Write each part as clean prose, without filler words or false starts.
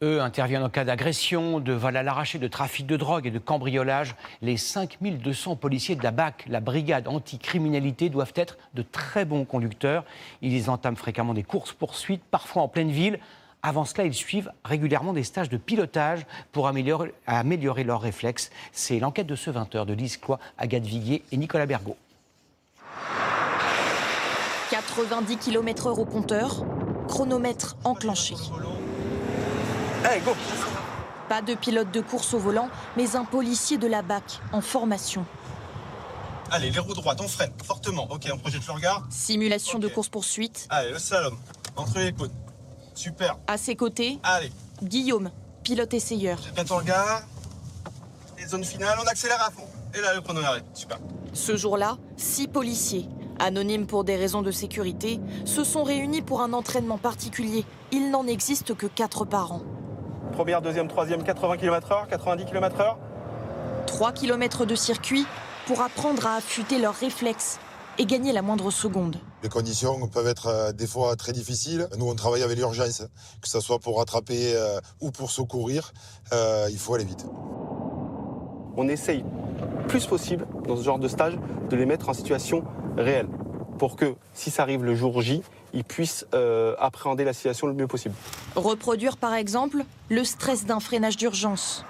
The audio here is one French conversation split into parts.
Eux interviennent en cas d'agression, de vol à l'arraché, de trafic de drogue et de cambriolage. Les 5200 policiers de la BAC, la brigade anticriminalité, doivent être de très bons conducteurs. Ils entament fréquemment des courses-poursuites, parfois en pleine ville. Avant cela, ils suivent régulièrement des stages de pilotage pour améliorer leurs réflexes. C'est l'enquête de ce 20h de Lise Cloy, Agathe Viguier et Nicolas Bergot. 90 km/h au compteur, chronomètre enclenché. Allez, go! Pas de pilote de course au volant, mais un policier de la BAC en formation. Allez, les roues droites, on freine fortement. Ok, on projette le regard. Simulation de course-poursuite. Allez, le slalom, entre les côtes. Super. À ses côtés, Allez, Guillaume, pilote essayeur. j'ai bien ton regard. Les zones finales, on accélère à fond. Et là, le chrono arrête. Super. Ce jour-là, 6 policiers, anonymes pour des raisons de sécurité, se sont réunis pour un entraînement particulier. Il n'en existe que 4 par an. Première, deuxième, troisième, 80 km/h, 90 km/h. 3 km de circuit pour apprendre à affûter leurs réflexes et gagner la moindre seconde. Les conditions peuvent être des fois très difficiles. Nous, on travaille avec l'urgence, que ce soit pour rattraper ou pour secourir. Il faut aller vite. On essaye, plus possible, dans ce genre de stage, de les mettre en situation réelle. Pour que, si ça arrive le jour J, ils puissent appréhender la situation le mieux possible. Reproduire par exemple le stress d'un freinage d'urgence.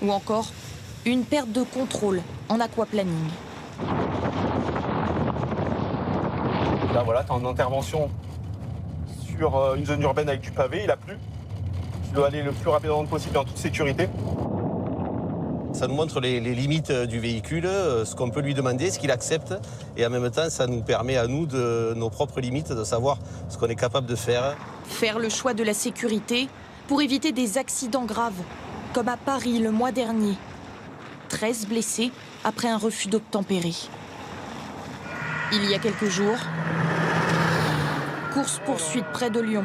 Ou encore une perte de contrôle en aquaplaning. Là voilà, tu es en intervention sur une zone urbaine avec du pavé, il a plu. Tu dois aller le plus rapidement possible en toute sécurité. Ça nous montre les limites du véhicule, ce qu'on peut lui demander, ce qu'il accepte. Et en même temps, ça nous permet à nous, de nos propres limites, de savoir ce qu'on est capable de faire. Faire le choix de la sécurité pour éviter des accidents graves, comme à Paris le mois dernier. 13 blessés après un refus d'obtempérer. Il y a quelques jours, course-poursuite près de Lyon.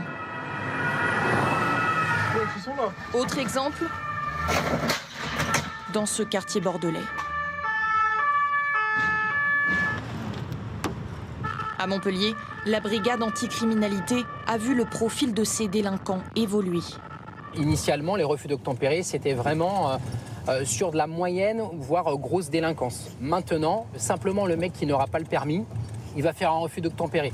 Autre exemple, dans ce quartier bordelais. À Montpellier, la brigade anticriminalité a vu le profil de ces délinquants évoluer. Initialement, les refus d'obtempérer, c'était vraiment sur de la moyenne, voire grosse délinquance. Maintenant, simplement le mec qui n'aura pas le permis, il va faire un refus d'obtempérer.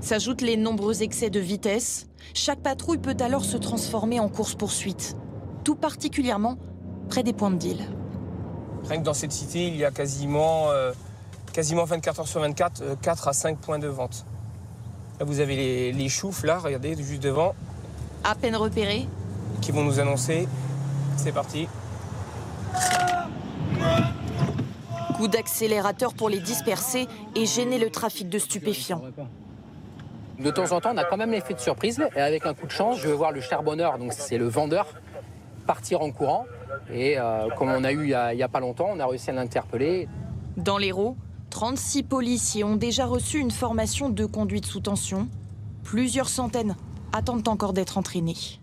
S'ajoutent les nombreux excès de vitesse. Chaque patrouille peut alors se transformer en course-poursuite, tout particulièrement près des points de deal. Rien que dans cette cité, il y a quasiment 24 heures sur 24, 4 à 5 points de vente. Là, vous avez les choufs, là, regardez, juste devant. À peine repérés, Qui vont nous annoncer. C'est parti. coup d'accélérateur pour les disperser et gêner le trafic de stupéfiants. De temps en temps, on a quand même l'effet de surprise. Et avec un coup de chance, je vais voir le charbonneur, donc c'est le vendeur, partir en courant. Et comme on a eu il n'y a pas longtemps, on a réussi à l'interpeller. Dans l'Hérault, 36 policiers ont déjà reçu une formation de conduite sous tension. Plusieurs centaines attendent encore d'être entraînés.